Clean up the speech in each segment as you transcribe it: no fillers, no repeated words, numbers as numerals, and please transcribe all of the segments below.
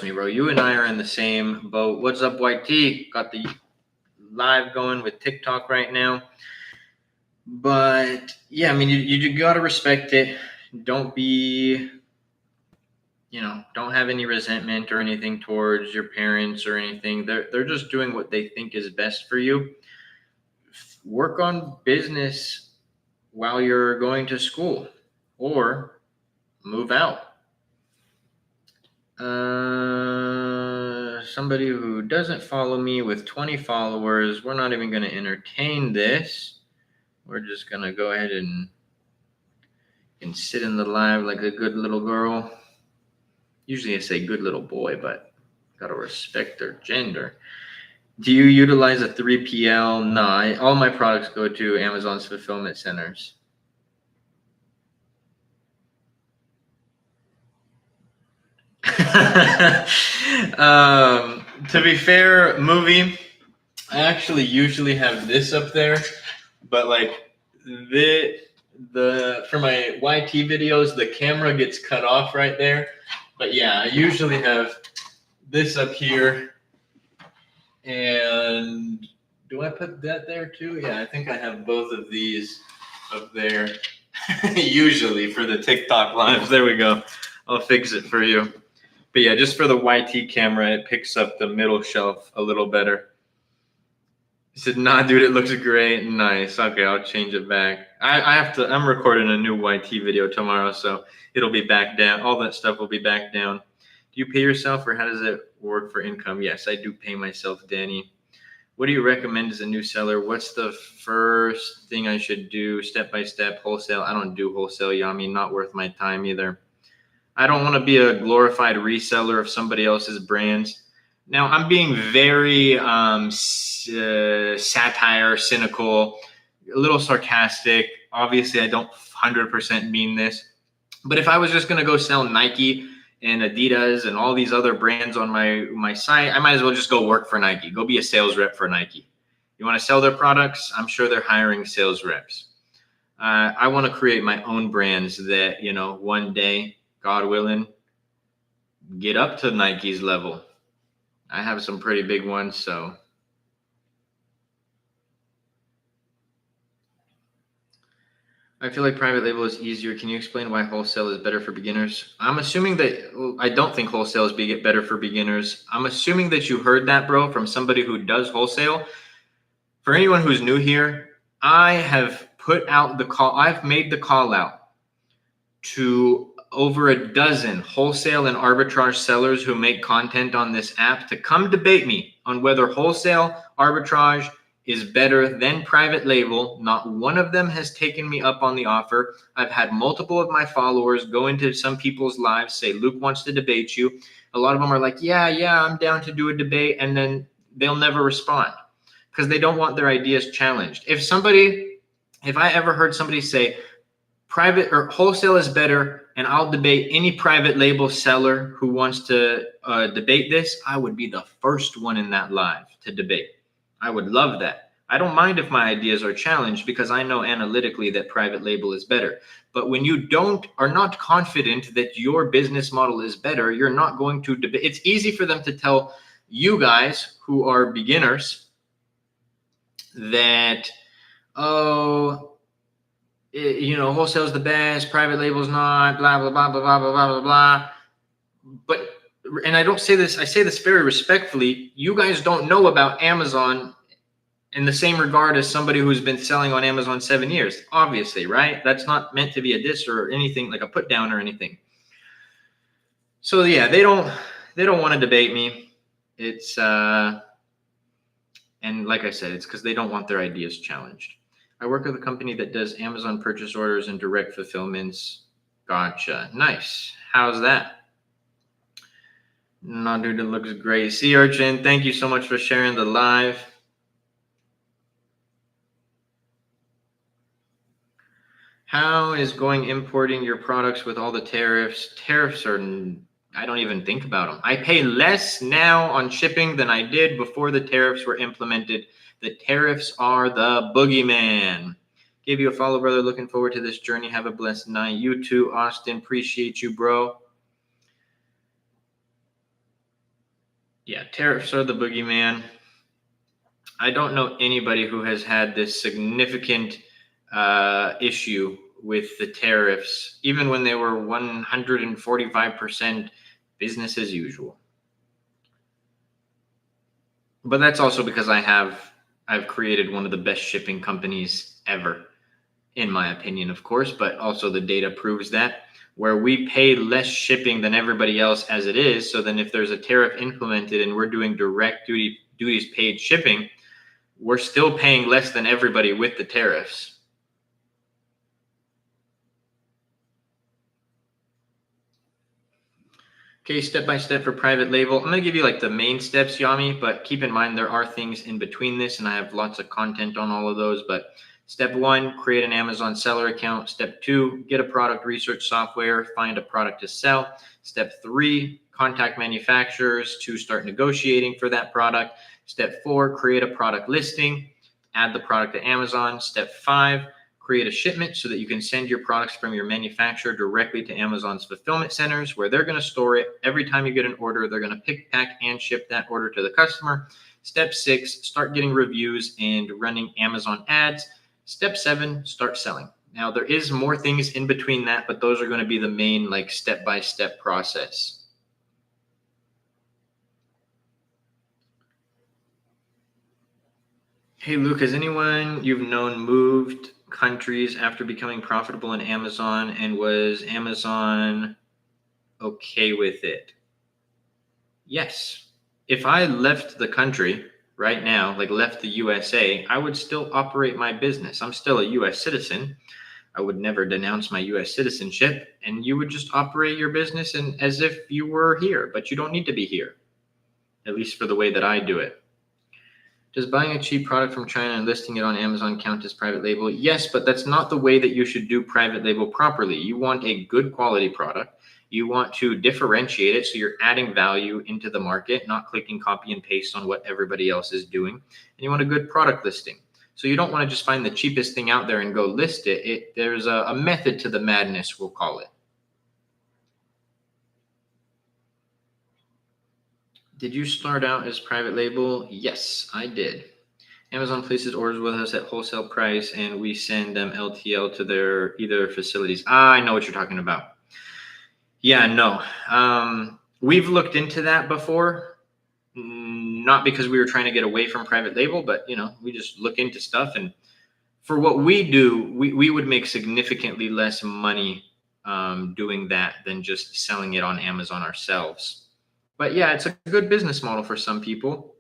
me, bro. You and I are in the same boat. What's up, YT? Got the live going with TikTok right now. But yeah, I mean, you gotta respect it. Don't be, don't have any resentment or anything towards your parents or anything. They're just doing what they think is best for you. Work on business while you're going to school, or move out. Somebody who doesn't follow me with 20 followers, we're not even going to entertain this. We're just going to go ahead and sit in the live like a good little girl. Usually I say good little boy, but got to respect their gender. Do you utilize a 3PL? No, all my products go to Amazon's fulfillment centers. To be fair, movie, I actually usually have this up there, but like the for my YT videos, the camera gets cut off right there. But yeah, I usually have this up here. And do I put that there too? Yeah, I think I have both of these up there. Usually for the TikTok lives. There we go. I'll fix it for you. But yeah, just for the YT camera, it picks up the middle shelf a little better. He said, nah, dude, it looks great. Nice. Okay, I'll change it back. I'm recording a new YT video tomorrow, so it'll be back down. All that stuff will be back down. Do you pay yourself, or how does it work for income? Yes, I do pay myself, Danny. What do you recommend as a new seller? What's the first thing I should do step by step? Wholesale? I don't do wholesale, Yami. Not worth my time either. I don't want to be a glorified reseller of somebody else's brands. Now, I'm being very satire, cynical, a little sarcastic. Obviously, I don't 100% mean this. But if I was just going to go sell Nike and Adidas and all these other brands on my site, I might as well just go work for Nike. Go be a sales rep for Nike. You want to sell their products? I'm sure they're hiring sales reps. I want to create my own brands that, one day, God willing, get up to Nike's level. I have some pretty big ones, so. I feel like private label is easier. Can you explain why wholesale is better for beginners? I'm assuming that, I don't think wholesale is better for beginners. I'm assuming that you heard that, bro, from somebody who does wholesale. For anyone who's new here, I have put out the call. I've made the call out to over a dozen wholesale and arbitrage sellers who make content on this app to come debate me on whether wholesale arbitrage is better than private label. Not one of them has taken me up on the offer. I've had multiple of my followers go into some people's lives, say, Luke wants to debate you. A lot of them are like, yeah, I'm down to do a debate. And then they'll never respond because they don't want their ideas challenged. If I ever heard somebody say private or wholesale is better, and I'll debate any private label seller who wants to debate this, I would be the first one in that live to debate. I would love that. I don't mind if my ideas are challenged because I know analytically that private label is better. But when you are not confident that your business model is better, you're not going to debate. It's easy for them to tell you guys who are beginners that, wholesale is the best, private label is not, blah, blah, blah, blah, blah, blah, blah, blah. But, and I don't say this, I say this very respectfully, you guys don't know about Amazon in the same regard as somebody who's been selling on Amazon 7 years, obviously, right? That's not meant to be a diss or anything like a put down or anything. So yeah, they don't want to debate me. It's, and like I said, it's because they don't want their ideas challenged. I work with a company that does Amazon purchase orders and direct fulfillments. Gotcha. Nice. How's that? No, dude, it looks great. Sea Urchin, thank you so much for sharing the live. How is going importing your products with all the tariffs? Tariffs are, I don't even think about them. I pay less now on shipping than I did before the tariffs were implemented. The tariffs are the boogeyman. Gave you a follow, brother. Looking forward to this journey. Have a blessed night. You too, Austin. Appreciate you, bro. Yeah, tariffs are the boogeyman. I don't know anybody who has had this significant issue with the tariffs, even when they were 145% business as usual. But that's also because I've created one of the best shipping companies ever, in my opinion, of course, but also the data proves that, where we pay less shipping than everybody else as it is. So then if there's a tariff implemented and we're doing direct duties paid shipping, we're still paying less than everybody with the tariffs. Okay, step by step for private label. I'm going to give you like the main steps, Yami, but keep in mind there are things in between this, and I have lots of content on all of those. But step 1, create an Amazon seller account. Step 2, get a product research software, find a product to sell. Step 3, contact manufacturers to start negotiating for that product. Step 4, create a product listing, add the product to Amazon. Step 5, create a shipment so that you can send your products from your manufacturer directly to Amazon's fulfillment centers, where they're going to store it. Every time you get an order, they're going to pick, pack, and ship that order to the customer. Step 6, start getting reviews and running Amazon ads. Step 7, start selling. Now, there is more things in between that, but those are going to be the main like step-by-step process. Hey, Luke, has anyone you've known moved countries after becoming profitable in Amazon, and was Amazon okay with it? Yes. If I left the country right now, like left the USA, I would still operate my business. I'm still a US citizen. I would never denounce my US citizenship, and you would just operate your business and as if you were here, but you don't need to be here, at least for the way that I do it. Does buying a cheap product from China and listing it on Amazon count as private label? Yes, but that's not the way that you should do private label properly. You want a good quality product. You want to differentiate it so you're adding value into the market, not clicking copy and paste on what everybody else is doing. And you want a good product listing. So you don't want to just find the cheapest thing out there and go list it. There's a method to the madness, we'll call it. Did you start out as private label? Yes, I did. Amazon places orders with us at wholesale price, and we send them LTL to their either facilities. I know what you're talking about. Yeah, no. We've looked into that before, not because we were trying to get away from private label, but we just look into stuff. And for what we do, we would make significantly less money doing that than just selling it on Amazon ourselves. But yeah, it's a good business model for some people.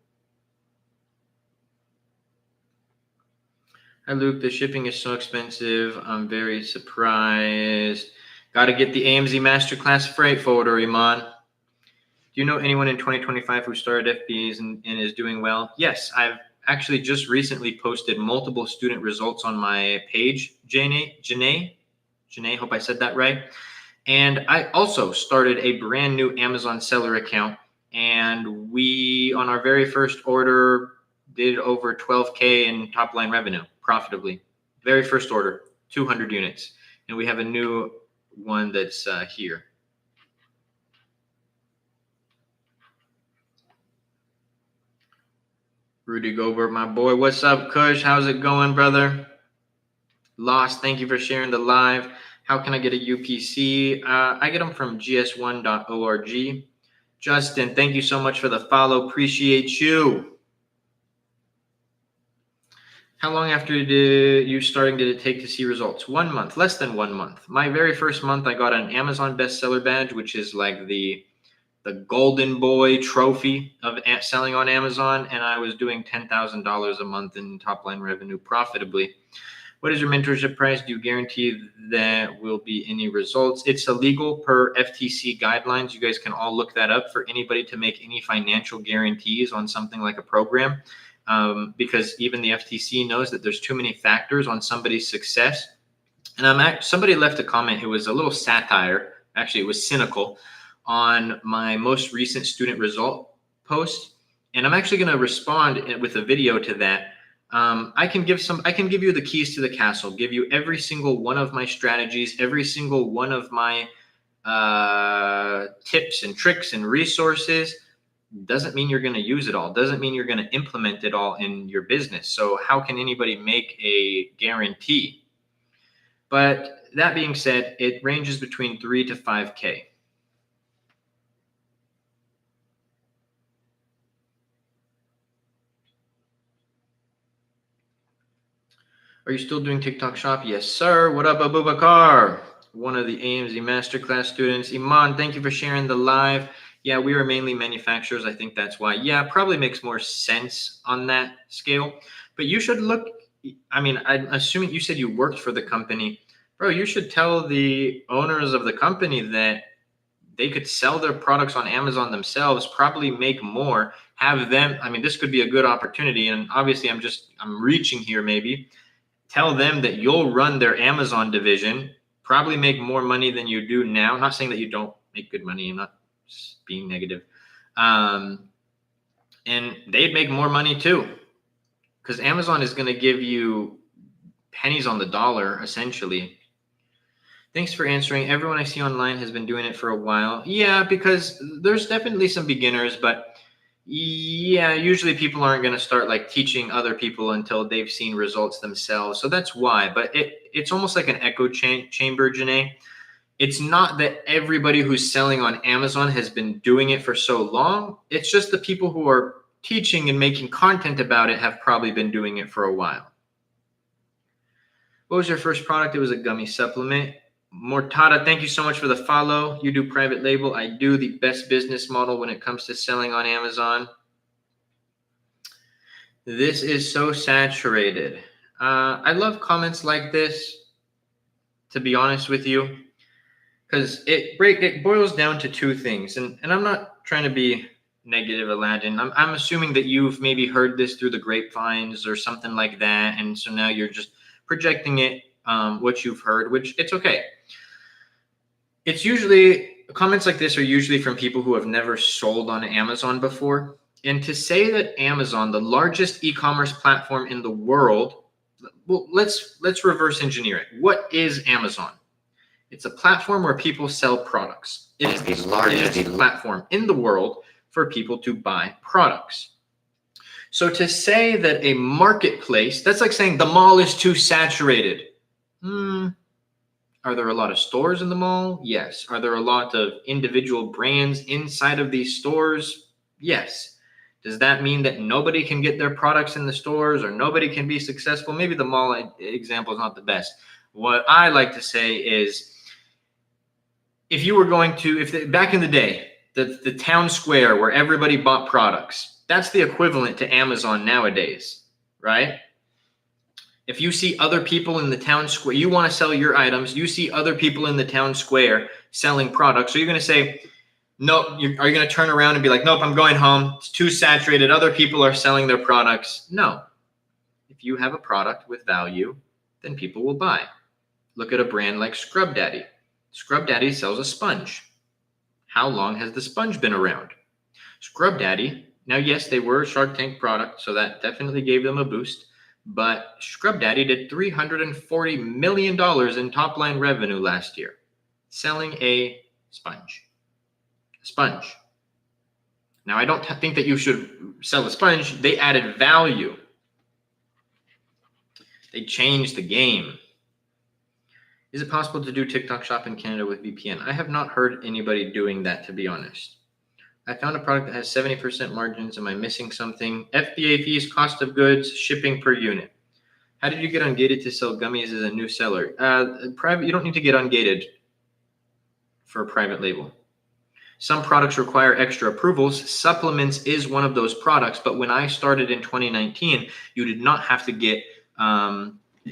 Hi, Luke. The shipping is so expensive. I'm very surprised. Got to get the AMZ Masterclass freight forwarder, Iman. Do you know anyone in 2025 who started FBAs and is doing well? Yes, I've actually just recently posted multiple student results on my page, Janae, hope I said that right. And I also started a brand new Amazon seller account, and we, on our very first order, did over 12K in top line revenue profitably. Very first order, 200 units. And we have a new one that's here. Rudy Gobert, my boy. What's up, Kush? How's it going, brother? Lost, thank you for sharing the live. How can I get a UPC? I get them from gs1.org. Justin, thank you so much for the follow. Appreciate you. How long after you starting did it take to see results? 1 month, less than 1 month. My very first month, I got an Amazon bestseller badge, which is like the golden boy trophy of selling on Amazon, and I was doing $10,000 a month in top line revenue profitably. What is your mentorship price? Do you guarantee that will be any results? It's illegal per FTC guidelines. You guys can all look that up for anybody to make any financial guarantees on something like a program, because even the FTC knows that there's too many factors on somebody's success. And somebody left a comment. It was a little satire. Actually, it was cynical on my most recent student result post. And I'm actually going to respond with a video to that. I can give you the keys to the castle, give you every single one of my strategies, every single one of my tips and tricks and resources. doesn't mean you're going to use it all, doesn't mean you're going to implement it all in your business. So how can anybody make a guarantee? But that being said, it ranges between 3 to 5K. Are you still doing TikTok Shop? Yes, sir. What up, Abubakar? One of the AMZ Masterclass students. Iman, thank you for sharing the live. Yeah, we are mainly manufacturers. I think that's why. Yeah, probably makes more sense on that scale. But you should look, I mean, I'm assuming you said you worked for the company. Bro, you should tell the owners of the company that they could sell their products on Amazon themselves, probably make more, have them. I mean, this could be a good opportunity. And obviously, I'm reaching here maybe. Tell them that you'll run their Amazon division, probably make more money than you do now. I'm not saying that you don't make good money. I'm not being negative. And they'd make more money too, because Amazon is going to give you pennies on the dollar, essentially. Thanks for answering. Everyone I see online has been doing it for a while. Yeah, because there's definitely some beginners, but yeah, usually people aren't going to start like teaching other people until they've seen results themselves. So that's why. But it's almost like an echo chamber, Janae. It's not that everybody who's selling on Amazon has been doing it for so long. It's just the people who are teaching and making content about it have probably been doing it for a while. What was your first product? It was a gummy supplement. Mortada, thank you so much for the follow. You do private label. I do the best business model when it comes to selling on Amazon. This is so saturated. I love comments like this, to be honest with you, because it boils down to two things. And I'm not trying to be negative, Aladdin. I'm assuming that you've maybe heard this through the grapevines or something like that. And so now you're just projecting it, what you've heard, which it's okay. It's usually, comments like this are usually from people who have never sold on Amazon before. And to say that Amazon, the largest e-commerce platform in the world, well, let's reverse engineer it. What is Amazon? It's a platform where people sell products. It is the largest platform in the world for people to buy products. So to say that a marketplace, that's like saying the mall is too saturated. Are there a lot of stores in the mall? Yes. Are there a lot of individual brands inside of these stores? Yes. Does that mean that nobody can get their products in the stores or nobody can be successful? Maybe the mall example is not the best. What I like to say is, if you were going to, back in the day, the town square where everybody bought products, that's the equivalent to Amazon nowadays, right? If you see other people in the town square, you want to sell your items, you see other people in the town square selling products. So you're going to say, nope, are you going to turn around and be like, nope, I'm going home. It's too saturated. Other people are selling their products. No. If you have a product with value, then people will buy. Look at a brand like Scrub Daddy. Scrub Daddy sells a sponge. How long has the sponge been around? Scrub Daddy, now yes, they were a Shark Tank product, so that definitely gave them a boost. But Scrub Daddy did $340 million in top line revenue last year, selling a sponge. Sponge. Now, I don't think that you should sell a sponge. They added value. They changed the game. Is it possible to do TikTok shop in Canada with VPN? I have not heard anybody doing that, to be honest. I found a product that has 70% margins. Am I missing something? FBA fees, cost of goods, shipping per unit. How did you get ungated to sell gummies as a new seller? Private. You don't need to get ungated for a private label. Some products require extra approvals. Supplements is one of those products. But when I started in 2019, you did not have to get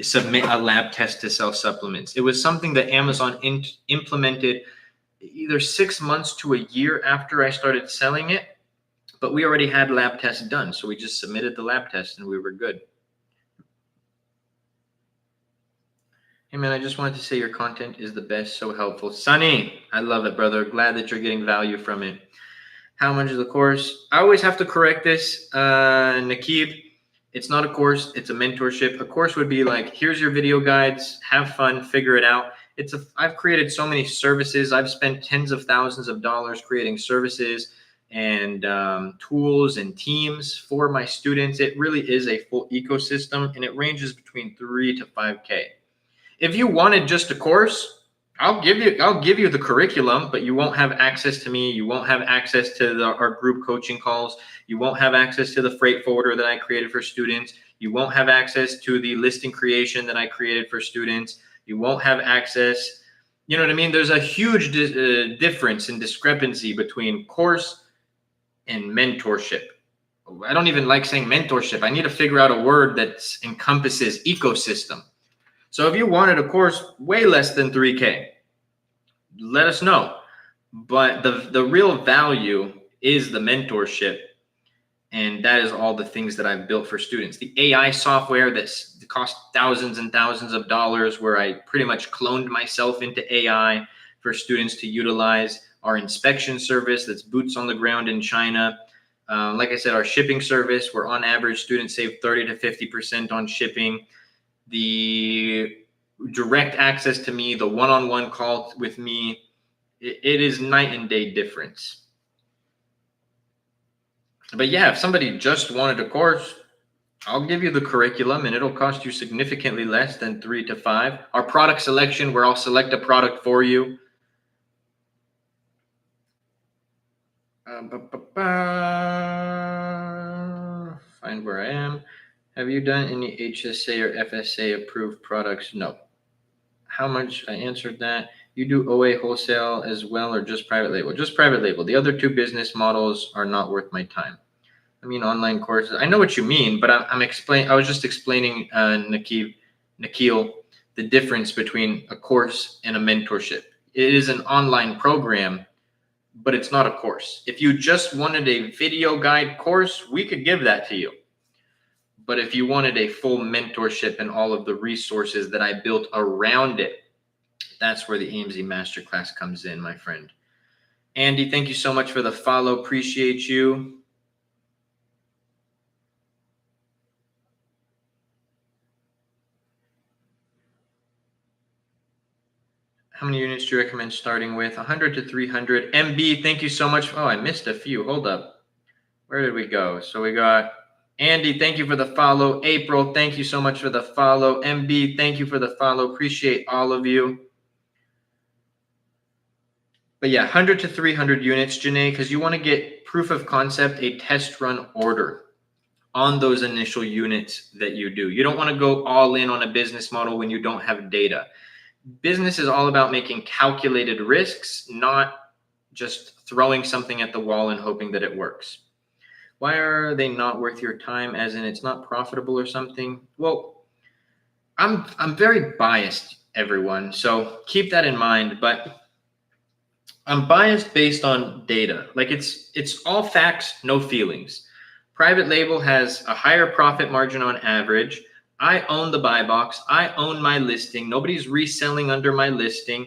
submit a lab test to sell supplements. It was something that Amazon implemented either 6 months to a year after I started selling it, but we already had lab tests done. So we just submitted the lab test and we were good. Hey man, I just wanted to say your content is the best, so helpful. Sunny, I love it, brother. Glad that you're getting value from it. How much is the course? I always have to correct this, Nakib. It's not a course, it's a mentorship. A course would be like, here's your video guides, have fun, figure it out. I've created so many services. I've spent tens of thousands of dollars creating services, and tools and teams for my students. It really is a full ecosystem, and it ranges between 3 to 5K. If you wanted just a course, I'll give you the curriculum, but you won't have access to me. You won't have access to our group coaching calls. You won't have access to the freight forwarder that I created for students. You won't have access to the listing creation that I created for students. You won't have access. You know what I mean? There's a huge difference and discrepancy between course and mentorship. I don't even like saying mentorship. I need to figure out a word that encompasses ecosystem. So if you wanted a course way less than 3K, let us know. But the real value is the mentorship. And that is all the things that I've built for students. The AI software that cost thousands and thousands of dollars, where I pretty much cloned myself into AI for students to utilize. Our inspection service that's boots on the ground in China. Like I said, our shipping service, where on average students save 30 to 50% on shipping. The direct access to me, the one-on-one call with me, it is night and day difference. But yeah, if somebody just wanted a course, I'll give you the curriculum, and it'll cost you significantly less than 3 to 5. Our product selection, where I'll select a product for you. Find where I am. Have you done any HSA or FSA approved products? No. How much? I answered that. You do OA wholesale as well, or just private label? Just private label. The other two business models are not worth my time. I mean, online courses. I know what you mean, but I was just explaining, Nikhil, the difference between a course and a mentorship. It is an online program, but it's not a course. If you just wanted a video guide course, we could give that to you. But if you wanted a full mentorship and all of the resources that I built around it, that's where the AMZ Masterclass comes in, my friend. Andy, thank you so much for the follow. Appreciate you. How many units do you recommend starting with? 100 to 300. MB, thank you so much. Oh, I missed a few. Hold up. Where did we go? So we got Andy, thank you for the follow. April, thank you so much for the follow. MB, thank you for the follow. Appreciate all of you. But yeah, 100 to 300 units, Janae, because you want to get proof of concept, a test run order on those initial units that you do. You don't want to go all in on a business model when you don't have data. Business is all about making calculated risks, not just throwing something at the wall and hoping that it works. Why are they not worth your time, as in it's not profitable or something? Well, I'm very biased, everyone, so keep that in mind. But I'm biased based on data. Like it's all facts, no feelings. Private label has a higher profit margin on average. I own the buy box. I own my listing. Nobody's reselling under my listing.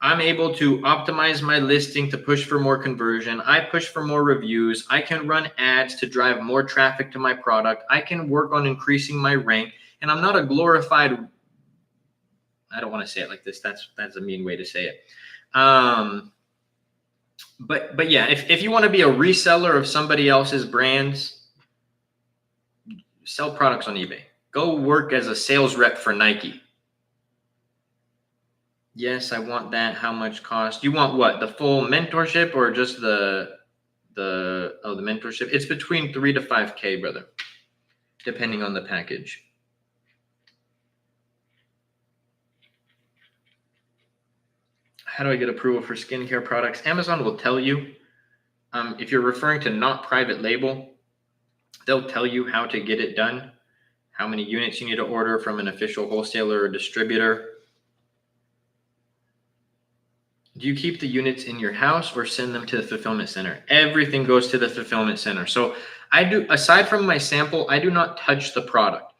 I'm able to optimize my listing to push for more conversion. I push for more reviews. I can run ads to drive more traffic to my product. I can work on increasing my rank. And I'm not a glorified, I don't want to say it like this. That's a mean way to say it. But yeah, if you want to be a reseller of somebody else's brands, sell products on eBay. Go work as a sales rep for Nike. Yes, I want that. How much cost? You want what? The full mentorship or just the mentorship? It's between 3 to 5K, brother, depending on the package. How do I get approval for skincare products? Amazon will tell you. If you're referring to not private label, they'll tell you how to get it done, how many units you need to order from an official wholesaler or distributor. Do you keep the units in your house or send them to the fulfillment center? Everything goes to the fulfillment center. So I do, aside from my sample, I do not touch the product.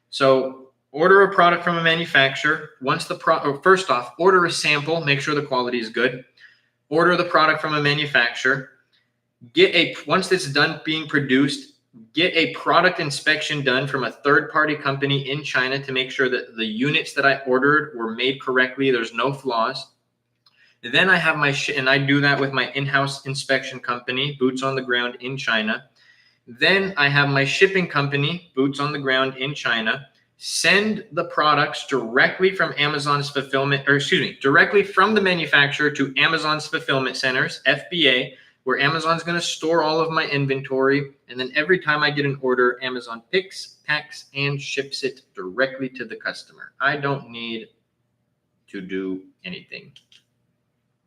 So order a product from a manufacturer. Once first off, order a sample, make sure the quality is good. Order the product from a manufacturer. Once it's done being produced, get a product inspection done from a third-party company in China to make sure that the units that I ordered were made correctly. There's no flaws. Then I have and I do that with my in-house inspection company, boots on the ground in China. Then I have my shipping company, boots on the ground in China, send the products directly from Amazon's fulfillment, or excuse me, directly from the manufacturer to Amazon's fulfillment centers, FBA, where Amazon's going to store all of my inventory. And then every time I get an order, Amazon picks, packs, and ships it directly to the customer. I don't need to do anything.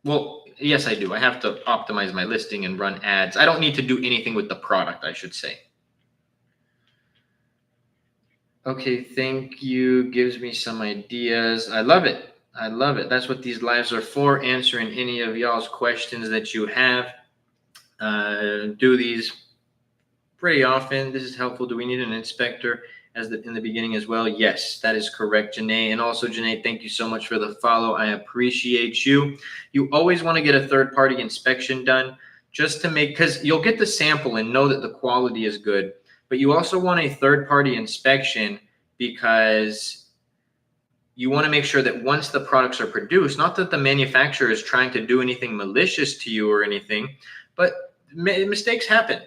Well, yes, I do. I have to optimize my listing and run ads. I don't need to do anything with the product, I should say. Okay, thank you. Gives me some ideas. I love it. I love it. That's what these lives are for, answering any of y'all's questions that you have. Do these pretty often. This is helpful. Do we need an inspector in the beginning as well? Yes, that is correct, Janae. And also, Janae, thank you so much for the follow. I appreciate you. You always want to get a third-party inspection done just to because you'll get the sample and know that the quality is good. But you also want a third-party inspection because you want to make sure that once the products are produced, not that the manufacturer is trying to do anything malicious to you or anything, but mistakes happen.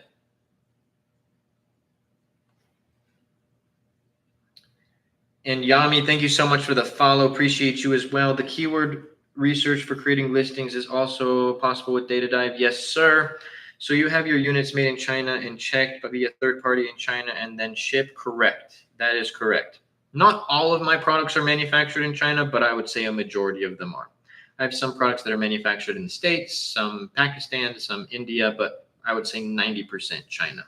And Yami, thank you so much for the follow. Appreciate you as well. The keyword research for creating listings is also possible with Data Dive. Yes, sir. So you have your units made in China and checked via third party in China and then shipped. Correct. That is correct. Not all of my products are manufactured in China, but I would say a majority of them are. I have some products that are manufactured in the States, some Pakistan, some India, but I would say 90% China.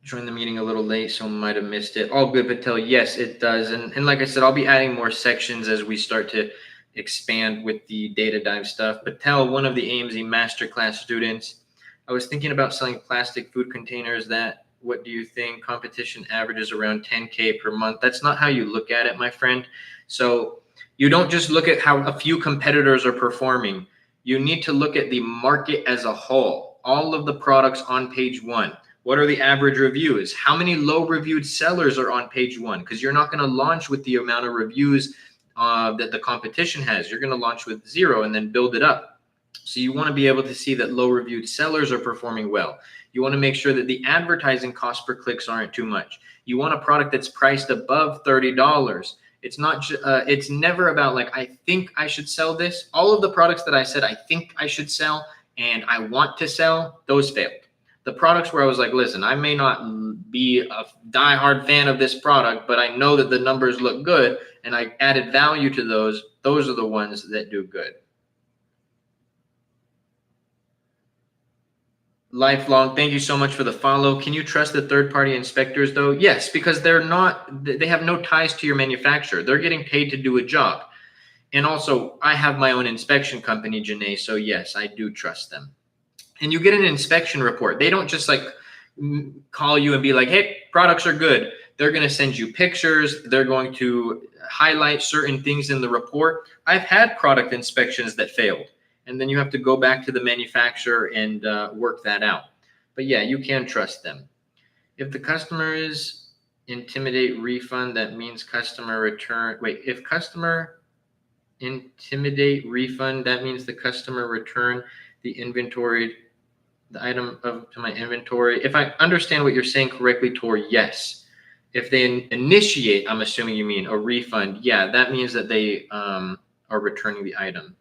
Joined the meeting a little late, so might have missed it. All good, Patel. Yes, it does. And like I said, I'll be adding more sections as we start to expand with the Data Dive stuff. Patel, one of the AMZ Masterclass students, I was thinking about selling plastic food containers. What do you think? Competition averages around 10K per month. That's not how you look at it, my friend. So you don't just look at how a few competitors are performing. You need to look at the market as a whole. All of the products on page one. What are the average reviews? How many low reviewed sellers are on page one? Because you're not going to launch with the amount of reviews that the competition has. You're going to launch with 0 and then build it up. So you want to be able to see that low reviewed sellers are performing well. You want to make sure that the advertising cost per clicks aren't too much. You want a product that's priced above $30. It's not. It's never about like, I think I should sell this. All of the products that I said I think I should sell and I want to sell, those failed. The products where I was like, listen, I may not be a diehard fan of this product, but I know that the numbers look good and I added value to those are the ones that do good. Lifelong, thank you so much for the follow. Can you trust the third-party inspectors though? Yes, because they have no ties to your manufacturer. They're getting paid to do a job. And also, I have my own inspection company, Janae, so yes, I do trust them. And you get an inspection report. They don't just like call you and be like, hey, products are good. They're going to send you pictures. They're going to highlight certain things in the report. I've had product inspections that failed. And then you have to go back to the manufacturer and work that out. But yeah, you can trust them. If the customer is intimidate refund, that means customer return. Wait, if customer intimidate refund, that means the customer return the inventory, the item to my inventory. If I understand what you're saying correctly, Tor, yes. If they initiate, I'm assuming you mean a refund. Yeah, that means that they are returning the item.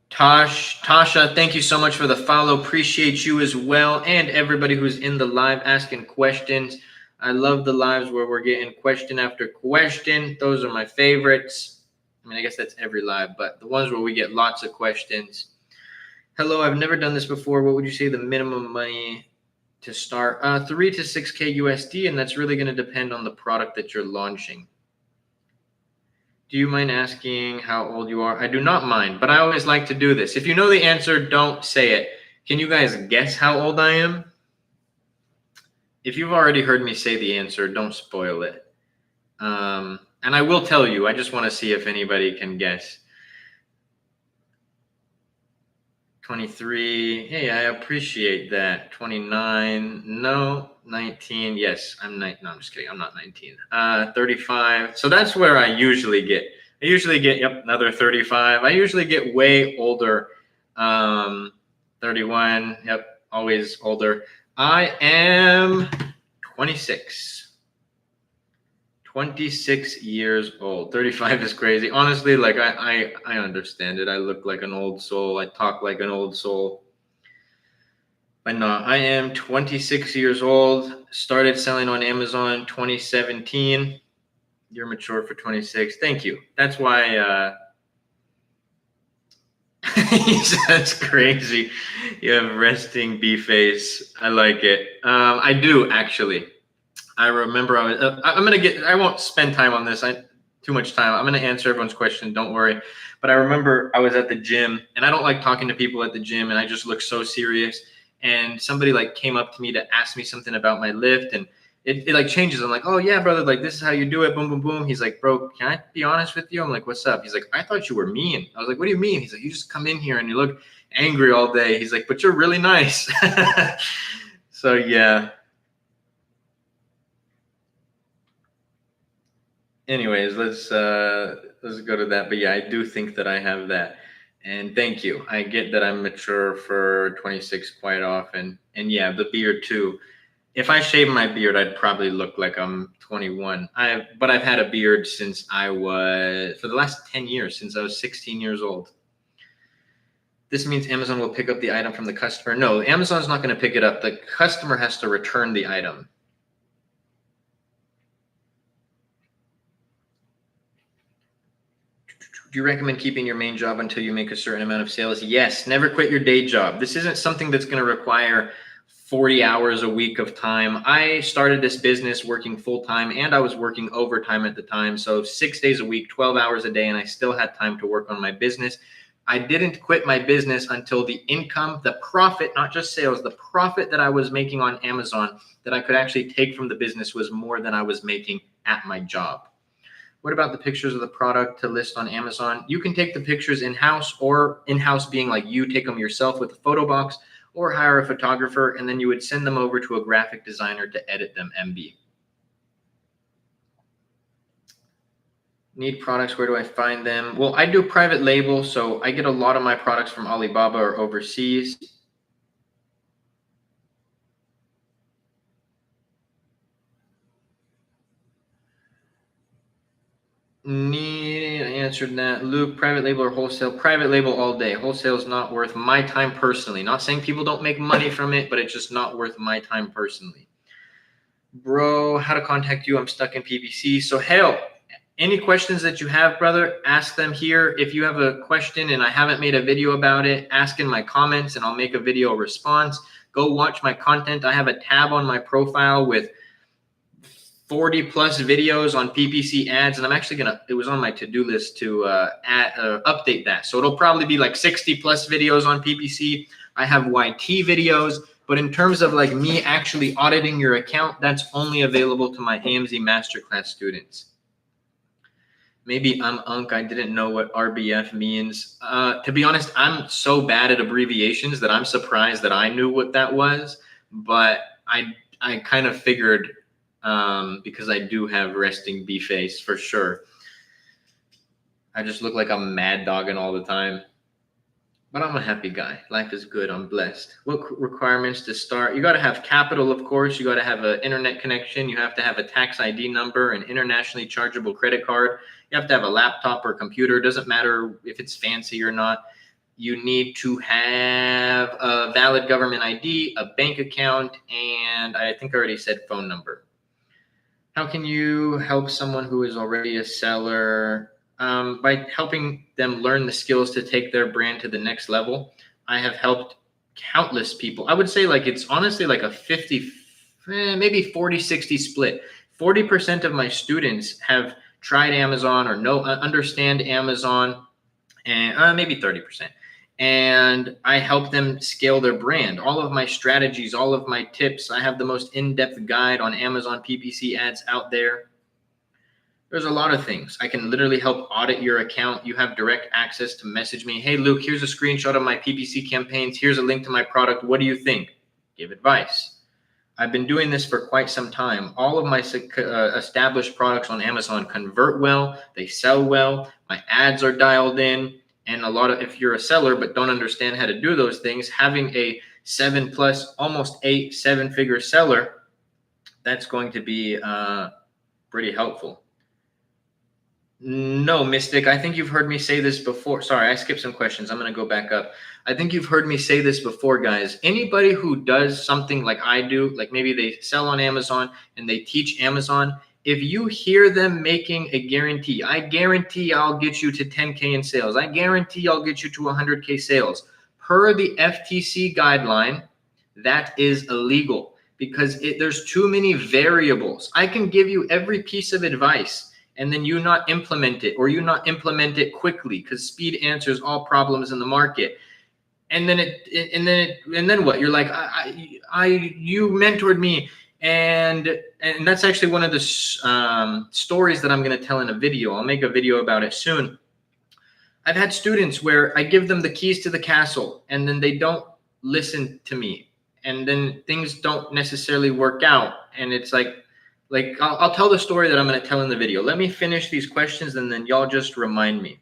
Tasha, thank you so much for the follow. Appreciate you as well. And everybody who's in the live asking questions. I love the lives where we're getting question after question. Those are my favorites. I mean, I guess that's every live, but the ones where we get lots of questions. Hello, I've never done this before. What would you say the minimum money to start? 3 to 6K USD, and that's really going to depend on the product that you're launching. Do you mind asking how old you are? I do not mind, but I always like to do this. If you know the answer, don't say it. Can you guys guess how old I am? If you've already heard me say the answer, don't spoil it. And I will tell you, I just want to see if anybody can guess. 23. Hey, I appreciate that. 29. No, 19. Yes, I'm 9. No, I'm just kidding. I'm not 19. 35. So that's where I usually get. I usually get, yep, another 35. I usually get way older. 31. Yep, always older. I am 26. 26 years old. 35 is crazy. Honestly, like I understand it. I look like an old soul. I talk like an old soul. But no, I am 26 years old. Started selling on Amazon 2017. You're mature for 26. Thank you. That's why that's crazy. You have resting bee face. I like it. I do actually. I remember I won't spend time on this. Too much time. I'm going to answer everyone's question. Don't worry. But I remember I was at the gym, and I don't like talking to people at the gym, and I just look so serious. And somebody like came up to me to ask me something about my lift, and it like changes. I'm like, oh yeah, brother, like this is how you do it. Boom, boom, boom. He's like, bro, can I be honest with you? I'm like, what's up? He's like, I thought you were mean. I was like, what do you mean? He's like, you just come in here and you look angry all day. He's like, but you're really nice. So yeah. Anyways, let's go to that. But yeah, I do think that I have that. And thank you. I get that I'm mature for 26 quite often. And yeah, the beard too. If I shave my beard, I'd probably look like I'm 21. But I've had a beard since for the last 10 years, since I was 16 years old. This means Amazon will pick up the item from the customer. No, Amazon's not going to pick it up. The customer has to return the item. Do you recommend keeping your main job until you make a certain amount of sales? Yes, never quit your day job. This isn't something that's going to require 40 hours a week of time. I started this business working full-time, and I was working overtime at the time. So 6 days a week, 12 hours a day, and I still had time to work on my business. I didn't quit my business until the income, the profit, not just sales, the profit that I was making on Amazon that I could actually take from the business was more than I was making at my job. What about the pictures of the product to list on Amazon? You can take the pictures in-house, or in-house being like you take them yourself with a photo box, or hire a photographer, and then you would send them over to a graphic designer to edit them, MB. Need products, where do I find them? Well, I do private label, so I get a lot of my products from Alibaba or overseas. I answered that. Luke, private label or wholesale? Private label all day. Wholesale is not worth my time personally. Not saying people don't make money from it, but it's just not worth my time personally. Bro, how to contact you? I'm stuck in PPC. So hell, any questions that you have, brother, ask them here. If you have a question and I haven't made a video about it, ask in my comments and I'll make a video response. Go watch my content. I have a tab on my profile with 40 plus videos on PPC ads, and I'm actually it was on my to-do list to update that. So it'll probably be like 60 plus videos on PPC. I have YT videos, but in terms of like me actually auditing your account, that's only available to my AMZ Masterclass students. Maybe I'm Unk. I didn't know what RBF means. To be honest, I'm so bad at abbreviations that I'm surprised that I knew what that was, but I kind of figured, because I do have resting bee face for sure. I just look like I'm mad dogging all the time, but I'm a happy guy. Life is good. I'm blessed. What requirements to start? You got to have capital, of course. You got to have an internet connection. You have to have a tax ID number, an internationally chargeable credit card. You have to have a laptop or computer. Doesn't matter if it's fancy or not. You need to have a valid government ID, a bank account, and I think I already said phone number. How can you help someone who is already a seller? By helping them learn the skills to take their brand to the next level. I have helped countless people. I would say like it's honestly like a 50, maybe 40-60 split. 40% of my students have tried Amazon or understand Amazon, and maybe 30%. And I help them scale their brand. All of my strategies, all of my tips. I have the most in-depth guide on Amazon PPC ads out there. There's a lot of things. I can literally help audit your account. You have direct access to message me. Hey, Luke, here's a screenshot of my PPC campaigns. Here's a link to my product. What do you think? Give advice. I've been doing this for quite some time. All of my established products on Amazon convert well, they sell well, my ads are dialed in, and a lot of, if you're a seller but don't understand how to do those things, having a 7 plus, almost 8, 7-figure seller, that's going to be pretty helpful. No, Mystic, I think you've heard me say this before. Sorry, I skipped some questions. I'm going to go back up. I think you've heard me say this before, guys. Anybody who does something like I do, like maybe they sell on Amazon and they teach Amazon, if you hear them making a guarantee, I guarantee I'll get you to 10K in sales. I guarantee I'll get you to 100K sales. Per the FTC guideline, that is illegal because there's too many variables. I can give you every piece of advice and then you not implement it, or you not implement it quickly, because speed answers all problems in the market. And then what? You're like, you mentored me, and that's actually one of the stories that I'm going to tell in a video. I'll make a video about it soon. I've had students where I give them the keys to the castle, and then they don't listen to me, and then things don't necessarily work out, and it's like I'll tell the story that I'm going to tell in the video. Let me finish these questions and then y'all just remind me.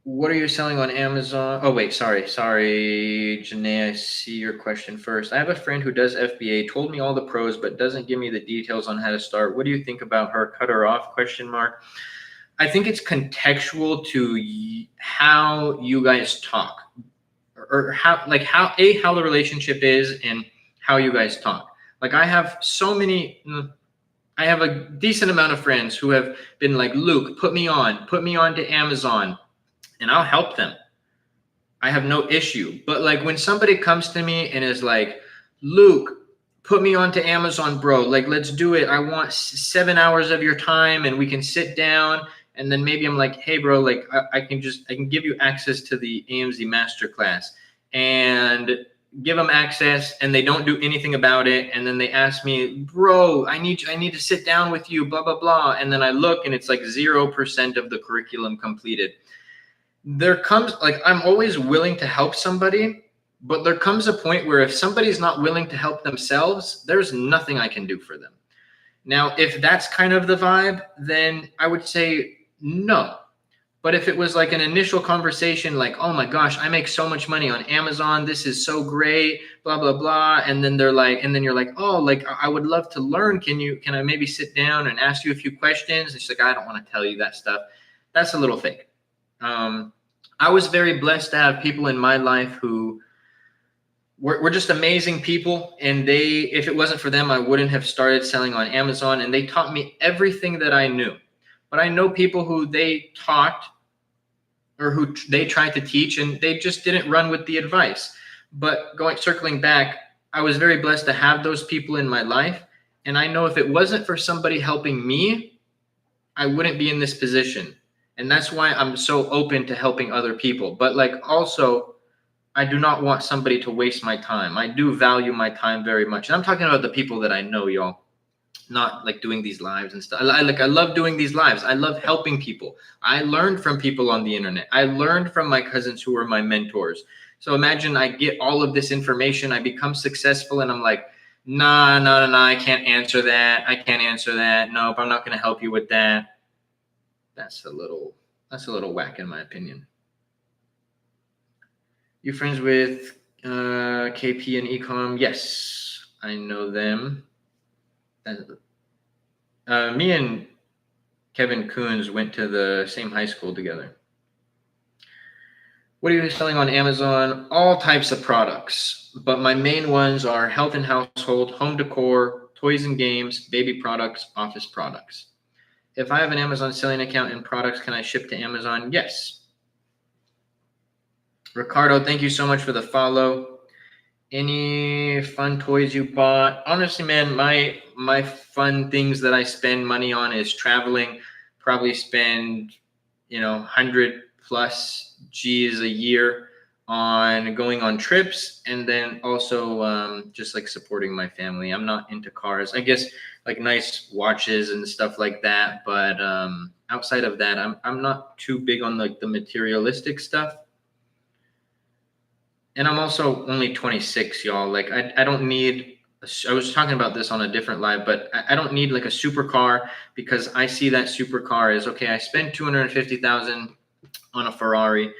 What are you selling on Amazon? Oh, wait, sorry. Janae, I see your question first. I have a friend who does FBA, told me all the pros, but doesn't give me the details on how to start. What do you think about her? Cut her off, question mark. I think it's contextual to how you guys talk, or how the relationship is and how you guys talk. Like I have a decent amount of friends who have been like, Luke, put me on to Amazon and I'll help them. I have no issue. But like when somebody comes to me and is like, Luke, put me on to Amazon, bro. Like, let's do it. I want 7 hours of your time and we can sit down. And then maybe I'm like, hey, bro, like I can give you access to the AMZ Masterclass and give them access, and they don't do anything about it. And then they ask me, bro, I need to sit down with you, blah, blah, blah. And then I look and it's like 0% of the curriculum completed. There comes, like, I'm always willing to help somebody, but there comes a point where if somebody's not willing to help themselves, there's nothing I can do for them. Now, if that's kind of the vibe, then I would say no. But if it was like an initial conversation, like, oh my gosh, I make so much money on Amazon, this is so great, blah, blah, blah. And then you're like, oh, like, I would love to learn. Can I maybe sit down and ask you a few questions? It's like, I don't want to tell you that stuff. That's a little fake. I was very blessed to have people in my life who were just amazing people. And if it wasn't for them, I wouldn't have started selling on Amazon. And they taught me everything that I knew. But I know people who they taught or who they tried to teach and they just didn't run with the advice. But circling back, I was very blessed to have those people in my life. And I know if it wasn't for somebody helping me, I wouldn't be in this position. And that's why I'm so open to helping other people. But like also, I do not want somebody to waste my time. I do value my time very much. And I'm talking about the people that I know, y'all. Not like doing these lives and stuff. I love doing these lives. I love helping people. I learned from people on the internet. I learned from my cousins who were my mentors. So imagine I get all of this information. I become successful and I'm like, nah, I can't answer that. Nope, I'm not going to help you with that. That's a little whack in my opinion. You friends with KP and Ecom? Yes, I know them. Me and Kevin Coons went to the same high school together. What are you selling on Amazon? All types of products, but my main ones are health and household, home decor, toys and games, baby products, office products. If I have an Amazon selling account and products, can I ship to Amazon? Yes. Ricardo, thank you so much for the follow. Any fun toys you bought? Honestly, man, my fun things that I spend money on is traveling. Probably spend 100 plus G's a year on going on trips, and then also just like supporting my family. I'm not into cars. I guess like nice watches and stuff like that, but outside of that, I'm not too big on like the materialistic stuff. And I'm also only 26, y'all. Like I don't need, I was talking about this on a different live, but I don't need like a supercar, because I see that supercar is okay. I spent 250,000 on a Ferrari.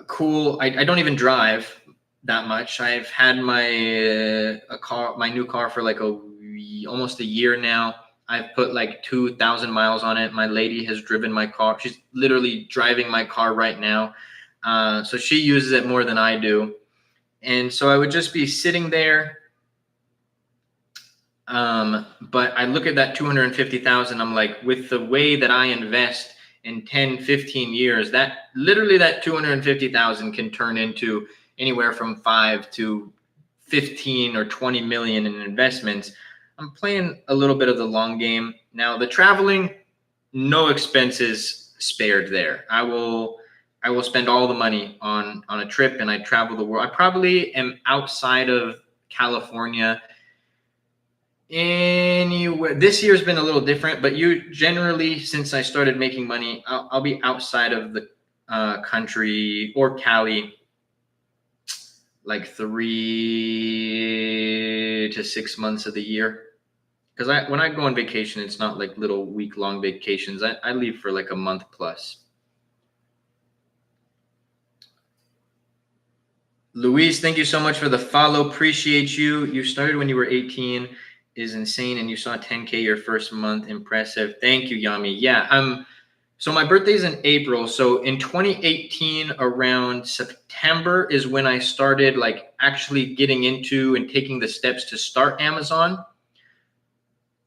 Cool. I don't even drive that much. I've had my new car for like almost a year now. I've put like 2,000 miles on it. My lady has driven my car. She's literally driving my car right now. So she uses it more than I do. And so I would just be sitting there. But I look at that 250,000, I'm like, with the way that I invest in 10, 15 years, that literally that 250,000 can turn into anywhere from 5 to 15 or 20 million in investments. I'm playing a little bit of the long game. Now, the traveling, no expenses spared there. I will spend all the money on a trip, and I travel the world. I probably am outside of California anywhere. This year's been a little different, but you generally, since I started making money, I'll be outside of the country or Cali like 3 to 6 months of the year. Because when I go on vacation, it's not like little week-long vacations. I leave for like a month plus. Luis, thank you so much for the follow. Appreciate you. You started when you were 18, is insane, and you saw 10K your first month. Impressive. Thank you, Yami. Yeah, so my birthday's in April. So in 2018, around September is when I started like actually getting into and taking the steps to start Amazon.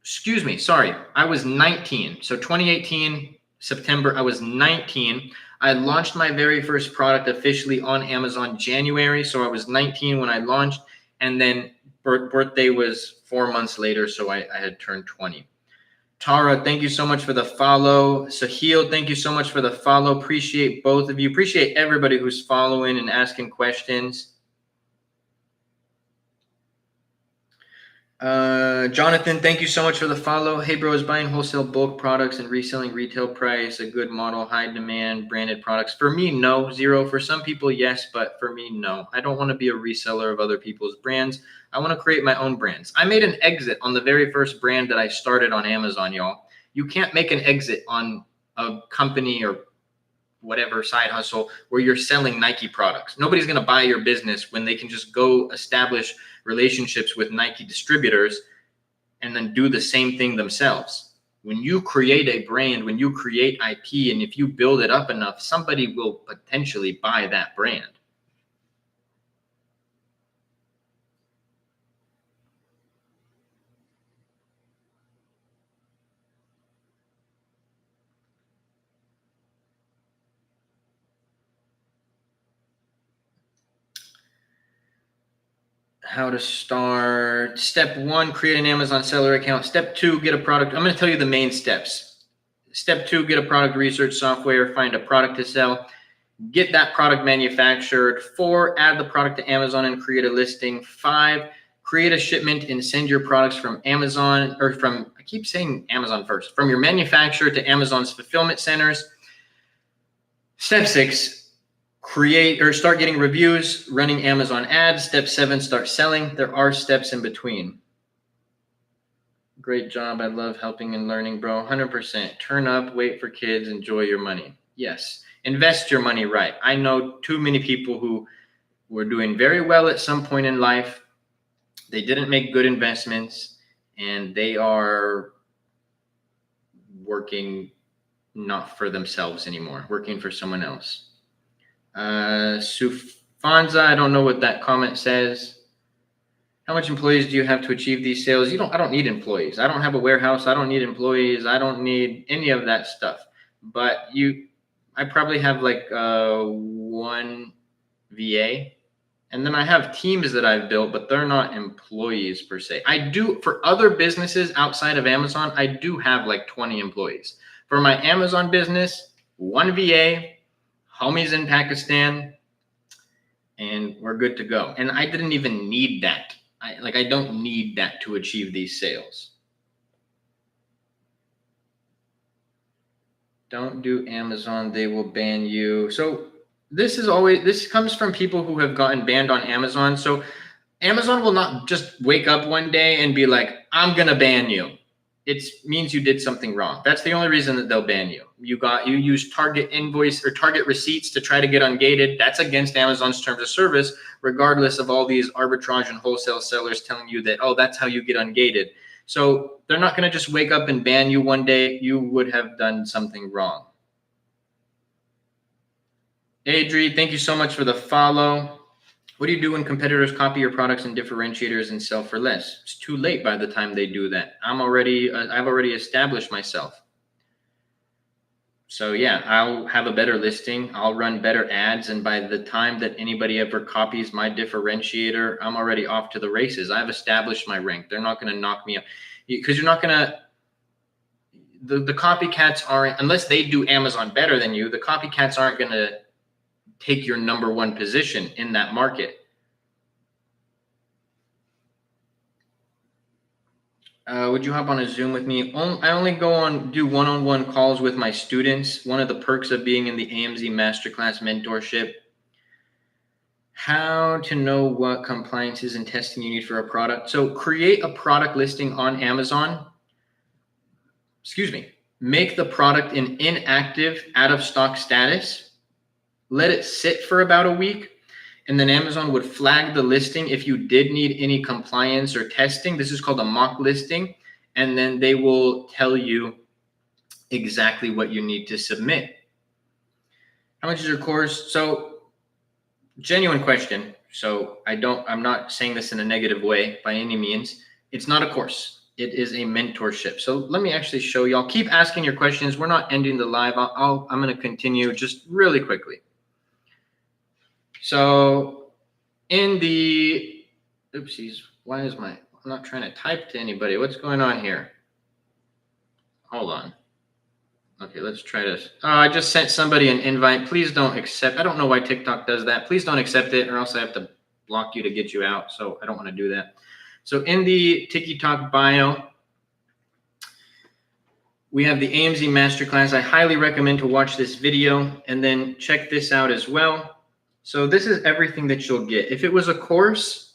Excuse me, sorry. I was 19. So 2018, September, I was 19. I launched my very first product officially on Amazon January. So I was 19 when I launched, and then birthday was 4 months later. So I had turned 20. Tara, thank you so much for the follow. Sahil, thank you so much for the follow. Appreciate both of you. Appreciate everybody who's following and asking questions. Jonathan, thank you so much for the follow. Hey, bro, is buying wholesale bulk products and reselling retail price a good model, high demand, branded products? For me, no. Zero. For some people, yes, but for me, no. I don't want to be a reseller of other people's brands. I want to create my own brands. I made an exit on the very first brand that I started on Amazon, y'all. You can't make an exit on a company or whatever side hustle where you're selling Nike products. Nobody's going to buy your business when they can just go establish relationships with Nike distributors and then do the same thing themselves. When you create a brand, when you create IP, and if you build it up enough, somebody will potentially buy that brand. How to start. Step 1, create an Amazon seller account. Step 2, get a product. I'm going to tell you the main steps. Step 2, get a product research software, find a product to sell, get that product manufactured. 4, add the product to Amazon and create a listing. 5, create a shipment and send your products from Amazon, or from, I keep saying Amazon first, from your manufacturer to Amazon's fulfillment centers. Step 6, create or start getting reviews, running Amazon ads. Step 7, start selling. There are steps in between. Great job. I love helping and learning, bro. 100%. Turn up, wait for kids, enjoy your money. Yes. Invest your money right. I know too many people who were doing very well at some point in life. They didn't make good investments, and they are working not for themselves anymore, working for someone else. Sufanza, I don't know what that comment says. How much employees do you have to achieve these sales? I don't need employees. I don't have a warehouse. I don't need employees. I don't need any of that stuff. But I probably have like one VA. And then I have teams that I've built, but they're not employees per se. I do, for other businesses outside of Amazon, I do have like 20 employees. For my Amazon business, one VA, homies in Pakistan, and we're good to go. And I didn't even need that. I don't need that to achieve these sales. Don't do Amazon, they will ban you. So This comes from people who have gotten banned on Amazon. So Amazon will not just wake up one day and be like, I'm going to ban you. It means you did something wrong. That's the only reason that they'll ban you. You use target invoice or target receipts to try to get ungated. That's against Amazon's terms of service, regardless of all these arbitrage and wholesale sellers telling you that, oh, that's how you get ungated. So they're not going to just wake up and ban you one day. You would have done something wrong. Adri, thank you so much for the follow. What do you do when competitors copy your products and differentiators and sell for less? It's too late by the time they do that. I've already established myself. So yeah, I'll have a better listing. I'll run better ads. And by the time that anybody ever copies my differentiator, I'm already off to the races. I've established my rank. They're not going to knock me up, because you're not going to, the copycats aren't, unless they do Amazon better than you, the copycats aren't going to take your number one position in that market. Would you hop on a Zoom with me? I only do one-on-one calls with my students. One of the perks of being in the AMZ Masterclass mentorship. How to know what compliances and testing you need for a product. So create a product listing on Amazon. Make the product an inactive, out of stock status. Let it sit for about a week, and then Amazon would flag the listing if you did need any compliance or testing. This is called a mock listing, and then they will tell you exactly what you need to submit. How much is your course? So, genuine question. So I'm not saying this in a negative way by any means. It's not a course. It is a mentorship. So let me actually show y'all. Keep asking your questions. We're not ending the live. I'm going to continue just really quickly. So in the, oopsies, I'm not trying to type to anybody. What's going on here? Hold on. Okay, let's try this. I just sent somebody an invite. Please don't accept. I don't know why TikTok does that. Please don't accept it, or else I have to block you to get you out. So I don't want to do that. So in the TikTok bio, we have the AMZ Masterclass. I highly recommend to watch this video and then check this out as well. So this is everything that you'll get. If it was a course,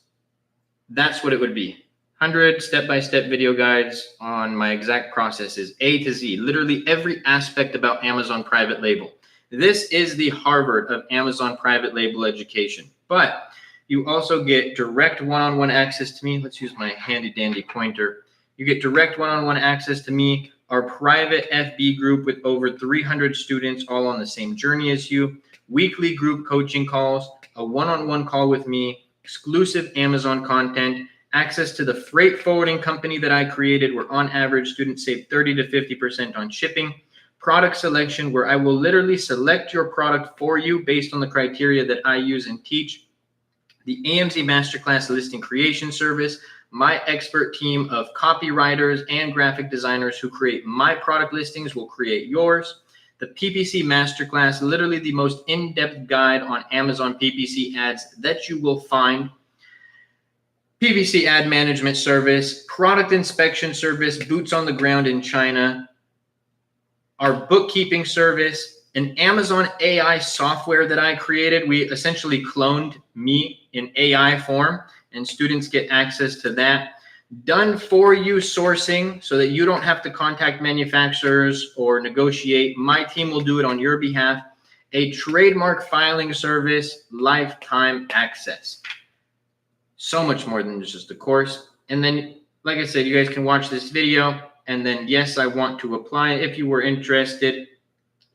that's what it would be. 100 step-by-step video guides on my exact processes, A to Z, literally every aspect about Amazon private label. This is the Harvard of Amazon private label education. But you also get direct one-on-one access to me. Let's use my handy-dandy pointer. You get direct one-on-one access to me, our private FB group with over 300 students all on the same journey as you, weekly group coaching calls, a one-on-one call with me, exclusive Amazon content, access to the freight forwarding company that I created where on average students save 30 to 50% on shipping, product selection where I will literally select your product for you based on the criteria that I use and teach, the AMZ Masterclass listing creation service, my expert team of copywriters and graphic designers who create my product listings will create yours, the PPC Masterclass, literally the most in-depth guide on Amazon PPC ads that you will find, PPC ad management service, product inspection service, boots on the ground in China, our bookkeeping service, an Amazon AI software that I created. We essentially cloned me in AI form, and students get access to that. Done for you sourcing so that you don't have to contact manufacturers or negotiate. My team will do it on your behalf. A trademark filing service, lifetime access. So much more than just a course. And then, like I said, you guys can watch this video. And then, yes, I want to apply. If you were interested,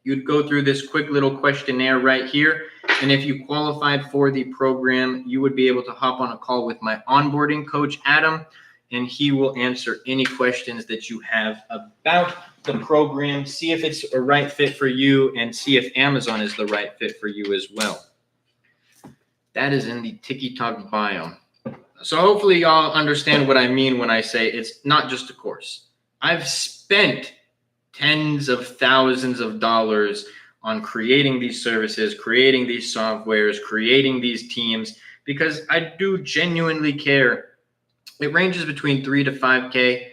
you'd go through this quick little questionnaire right here. And if you qualified for the program, you would be able to hop on a call with my onboarding coach, Adam, and he will answer any questions that you have about the program, see if it's a right fit for you, and see if Amazon is the right fit for you as well. That is in the TikTok bio. So hopefully y'all understand what I mean when I say it's not just a course. I've spent tens of thousands of dollars on creating these services, creating these softwares, creating these teams, because I do genuinely care. It ranges between 3 to 5K.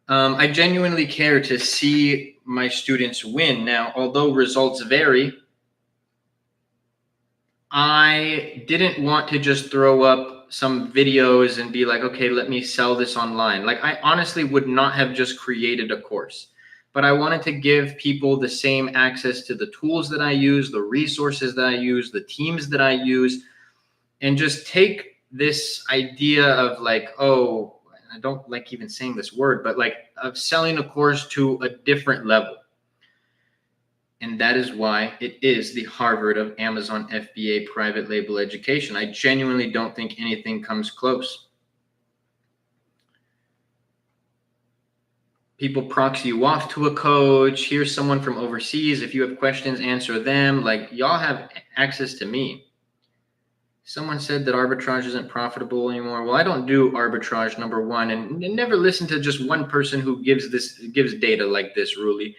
I genuinely care to see my students win. Now, although results vary, I didn't want to just throw up some videos and be like, okay, let me sell this online. Like, I honestly would not have just created a course, but I wanted to give people the same access to the tools that I use, the resources that I use, the teams that I use, and just take this idea of like, oh, I don't like even saying this word, but like of selling a course to a different level. And that is why it is the Harvard of Amazon FBA private label education. I genuinely don't think anything comes close. People proxy you off to a coach. Here's someone from overseas. If you have questions, answer them. Like, y'all have access to me. Someone said that arbitrage isn't profitable anymore. Well, I don't do arbitrage, number one, and never listen to just one person who gives data like this, Ruli.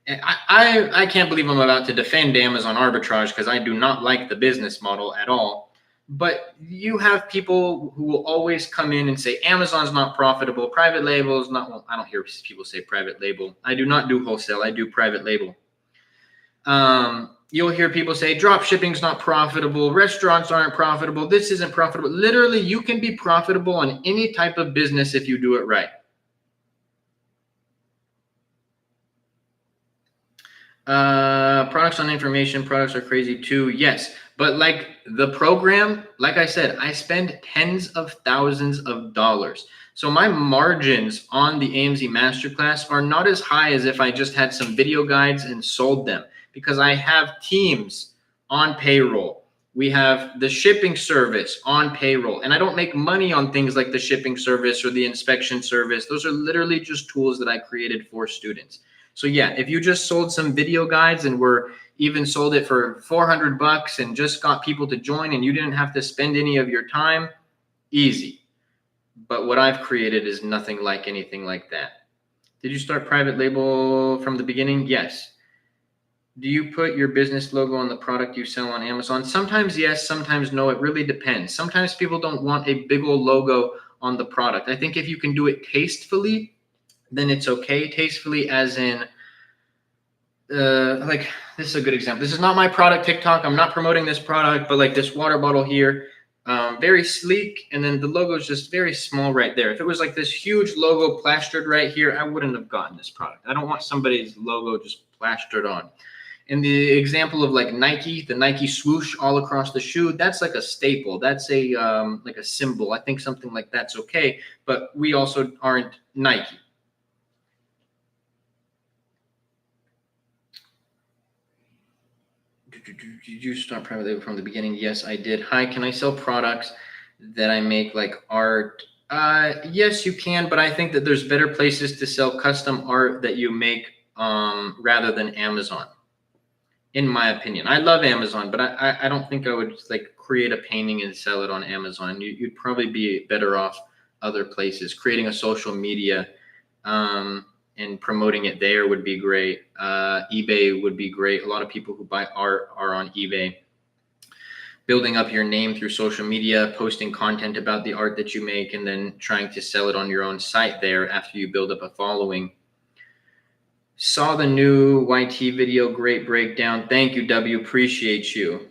I can't believe I'm about to defend Amazon arbitrage because I do not like the business model at all. But you have people who will always come in and say Amazon's not profitable, private label is not. Well, I don't hear people say private label. I do not do wholesale. I do private label. You'll hear people say drop shipping's not profitable, restaurants aren't profitable, this isn't profitable. Literally, you can be profitable on any type of business if you do it right. Products on information, products are crazy too. Yes, but like the program, like I said, I spend tens of thousands of dollars. So my margins on the AMZ Masterclass are not as high as if I just had some video guides and sold them, because I have teams on payroll. We have the shipping service on payroll, and I don't make money on things like the shipping service or the inspection service. Those are literally just tools that I created for students. So yeah, if you just sold some video guides and were even sold it for $400 and just got people to join and you didn't have to spend any of your time, easy. But what I've created is nothing like anything like that. Did you start private label from the beginning? Yes. Do you put your business logo on the product you sell on Amazon? Sometimes yes, sometimes no. It really depends. Sometimes people don't want a big old logo on the product. I think if you can do it tastefully, then it's okay. Tastefully as in, like, this is a good example. This is not my product TikTok. I'm not promoting this product, but like this water bottle here, very sleek. And then the logo is just very small right there. If it was like this huge logo plastered right here, I wouldn't have gotten this product. I don't want somebody's logo just plastered on. And the example of like Nike, the Nike swoosh all across the shoe, that's like a staple. That's a like a symbol. I think something like that's okay. But we also aren't Nike. Did you start private label from the beginning? Yes, I did. Hi, can I sell products that I make like art? Yes, you can, but I think that there's better places to sell custom art that you make rather than Amazon, in my opinion. I love Amazon, but I don't think I would like create a painting and sell it on Amazon. You'd probably be better off other places. Creating a social media and promoting it there would be great. eBay would be great. A lot of people who buy art are on eBay. Building up your name through social media, posting content about the art that you make, and then trying to sell it on your own site there after you build up a following. Saw the new YT video, great breakdown. Thank you, W, appreciate you.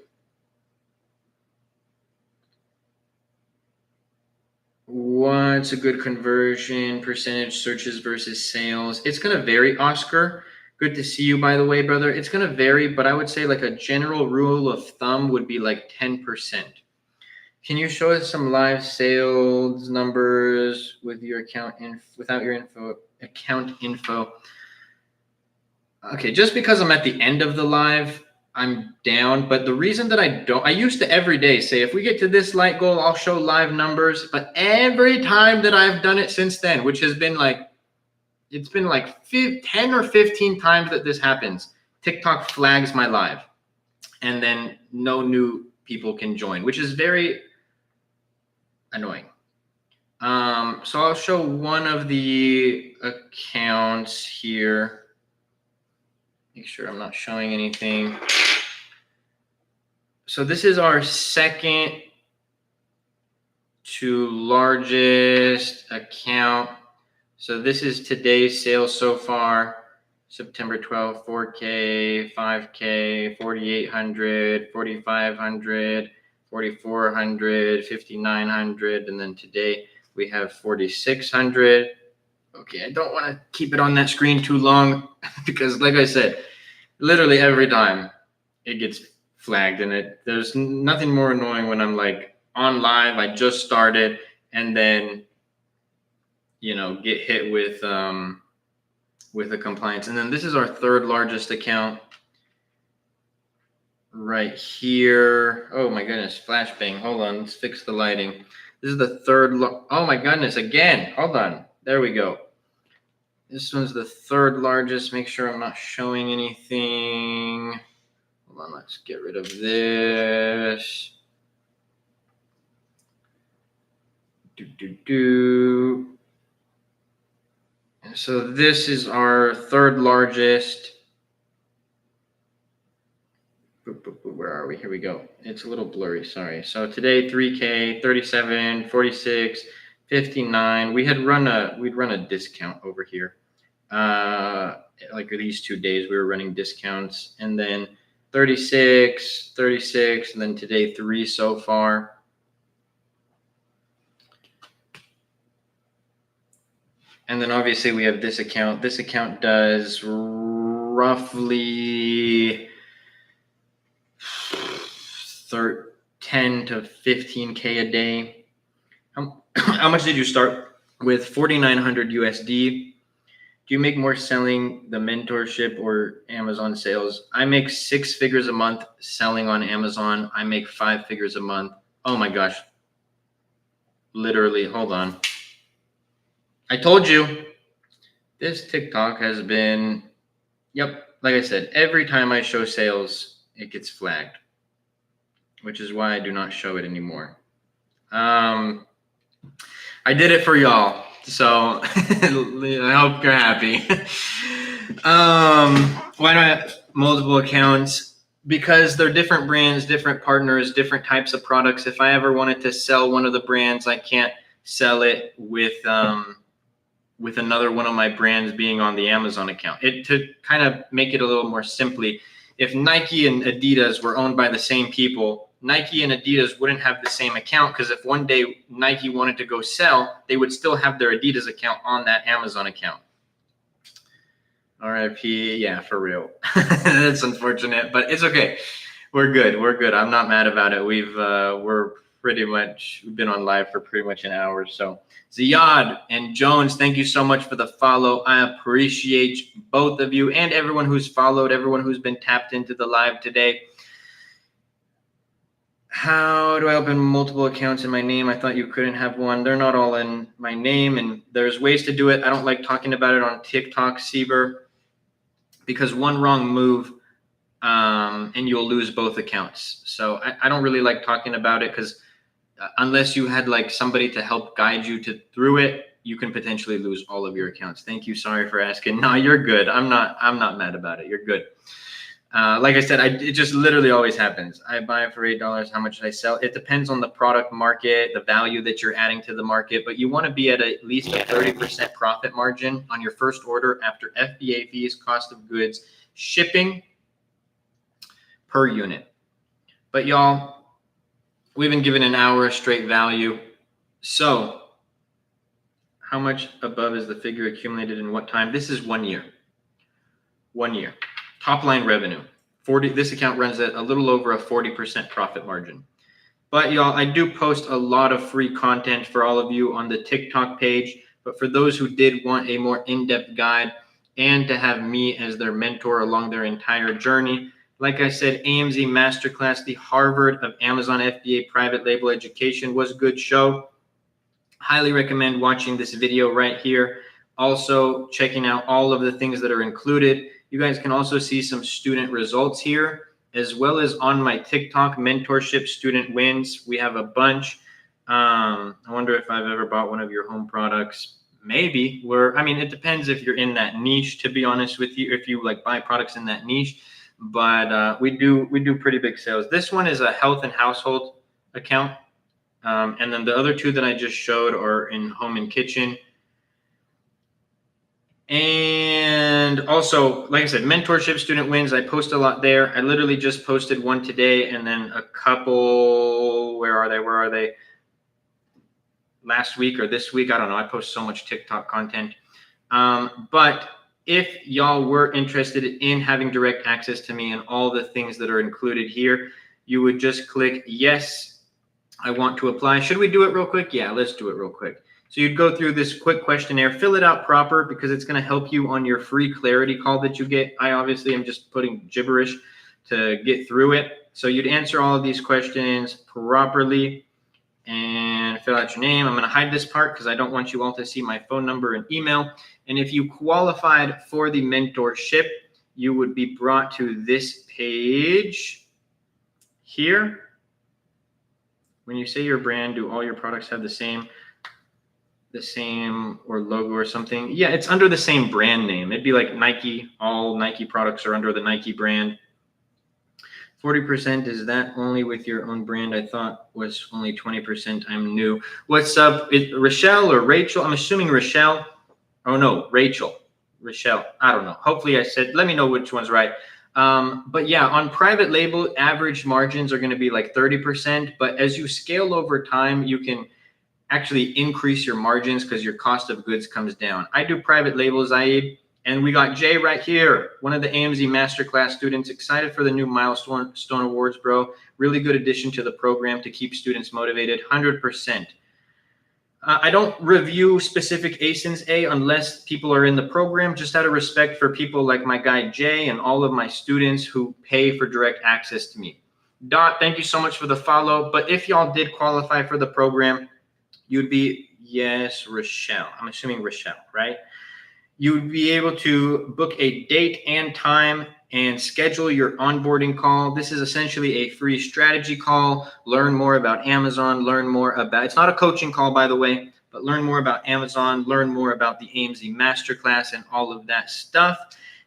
What's a good conversion percentage, searches versus sales? It's going to vary, Oscar. Good to see you, by the way, brother. It's going to vary, but I would say like a general rule of thumb would be like 10%. Can you show us some live sales numbers with your without your account info? Okay, just because I'm at the end of the live, I'm down. But the reason that I used to every day say, if we get to this light goal, I'll show live numbers. But every time that I've done it since then, which has been like, it's been like 10 or 15 times that this happens, TikTok flags my live. And then no new people can join, which is very annoying. So I'll show one of the accounts here. Make sure I'm not showing anything. So this is our second to largest account. So this is today's sales so far. September 12th, 4K, 5K, 4,800, 4,500, 4,400, 5,900, and then today we have 4,600. Okay, I don't want to keep it on that screen too long because, like I said, literally every time it gets flagged, and there's nothing more annoying when I'm like on live, I just started, and then get hit with a compliance. And then this is our third largest account right here. Oh my goodness, flashbang. Hold on, let's fix the lighting. This is the third. Oh my goodness, again. Hold on. There we go. This one's the third largest. Make sure I'm not showing anything. Hold on, let's get rid of this. And so this is our third largest. Where are we? Here we go. It's a little blurry, sorry. So today 3K, 37, 46, 59. We'd run a discount over here. Like these 2 days we were running discounts, and then 36, 36, and then today 3 so far. And then obviously we have this account. This account does roughly 10 to 15K a day. How much did you start with? 4,900 USD. Do you make more selling the mentorship or Amazon sales? I make 6 figures a month selling on Amazon. I make 5 figures a month. Oh my gosh. Literally, hold on. I told you this TikTok has been, like I said, every time I show sales, it gets flagged, which is why I do not show it anymore. I did it for y'all, so I hope you're happy. Why do I have multiple accounts? Because they're different brands, different partners, different types of products. If I ever wanted to sell one of the brands, I can't sell it with another one of my brands being on the Amazon account. To kind of make it a little more simply, if Nike and Adidas were owned by the same people, Nike and Adidas wouldn't have the same account, because if one day Nike wanted to go sell, they would still have their Adidas account on that Amazon account. RIP, yeah, for real. That's unfortunate, but it's okay. We're good. I'm not mad about it. We've been on live for pretty much an hour. So Ziad and Jones, thank you so much for the follow. I appreciate both of you and everyone who's followed, everyone who's been tapped into the live today. How do I open multiple accounts in my name? I thought you couldn't have one. They're not all in my name, and there's ways to do it. I don't like talking about it on TikTok, Sieber, because one wrong move and you'll lose both accounts. So I don't really like talking about it, because unless you had like somebody to help guide you through it, you can potentially lose all of your accounts. Thank you. Sorry for asking. No, you're good. I'm not mad about it. You're good. Like I said, it just literally always happens. I buy it for $8. How much did I sell? It depends on the product market, the value that you're adding to the market, but you want to be at least a 30% profit margin on your first order after FBA fees, cost of goods, shipping per unit. But y'all, we've been given an hour of straight value. So how much above is the figure accumulated in what time? This is 1 year. 1 year. Top line revenue. This account runs at a little over a 40% profit margin. But y'all, I do post a lot of free content for all of you on the TikTok page. But for those who did want a more in-depth guide and to have me as their mentor along their entire journey, like I said, AMZ Masterclass, the Harvard of Amazon FBA private label education, was a good show. Highly recommend watching this video right here. Also checking out all of the things that are included. You guys can also see some student results here, as well as on my TikTok mentorship student wins. We have a bunch. I wonder if I've ever bought one of your home products. Maybe. It depends if you're in that niche, to be honest with you, if you like buy products in that niche. But we do pretty big sales. This one is a health and household account. And then the other two that I just showed are in home and kitchen. And And also, like I said, mentorship student wins. I post a lot there. I literally just posted one today, and then a couple, where are they? Last week or this week. I don't know. I post so much TikTok content. But if y'all were interested in having direct access to me and all the things that are included here, you would just click yes, I want to apply. Should we do it real quick? Yeah, let's do it real quick. So you'd go through this quick questionnaire, fill it out proper because it's going to help you on your free clarity call that you get. I obviously am just putting gibberish to get through it. So you'd answer all of these questions properly and fill out your name. I'm going to hide this part because I don't want you all to see my phone number and email. And if you qualified for the mentorship, you would be brought to this page here. When you say your brand, do all your products have the same or logo or something? Yeah, it's under the same brand name. It'd be like Nike. All Nike products are under the Nike brand. 40%, is that only with your own brand? I thought was only 20%. I'm new. What's up? Rochelle or Rachel? I'm assuming Rochelle. Oh no, Rachel. Rochelle. I don't know. Hopefully I said, let me know which one's right. But yeah, on private label, average margins are going to be like 30%. But as you scale over time, you can actually increase your margins because your cost of goods comes down. I do private labels, Aid. And we got Jay right here, one of the AMZ Masterclass students, excited for the new Milestone Awards, bro. Really good addition to the program to keep students motivated, 100%. I don't review specific ASINs, unless people are in the program, just out of respect for people like my guy Jay and all of my students who pay for direct access to me. Dot, thank you so much for the follow. But if y'all did qualify for the program, you'd be, yes, Rochelle. I'm assuming Rochelle, right? You would be able to book a date and time and schedule your onboarding call. This is essentially a free strategy call. Learn more about Amazon, learn more about, it's not a coaching call, by the way, but learn more about Amazon, learn more about the AMZ Masterclass and all of that stuff.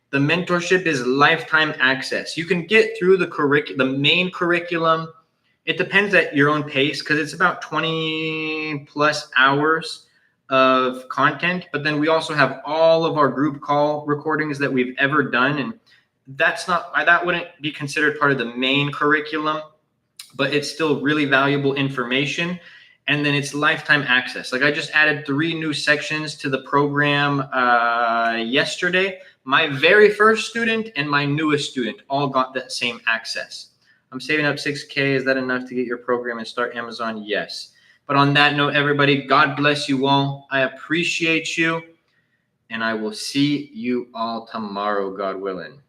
The mentorship is lifetime access. You can get through the main curriculum. It depends at your own pace because it's about 20 plus hours of content, but then we also have all of our group call recordings that we've ever done, and that wouldn't be considered part of the main curriculum, but it's still really valuable information. And then it's lifetime access. Like I just added 3 new sections to the program yesterday. My very first student and my newest student all got that same access. I'm saving up $6,000. Is that enough to get your program and start Amazon? Yes. But on that note, everybody, God bless you all. I appreciate you. And I will see you all tomorrow, God willing.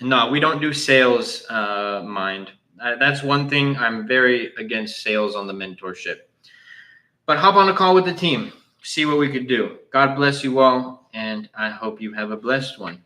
No, we don't do sales, mind. That's one thing. I'm very against sales on the mentorship. But hop on a call with the team. See what we could do. God bless you all. And I hope you have a blessed one.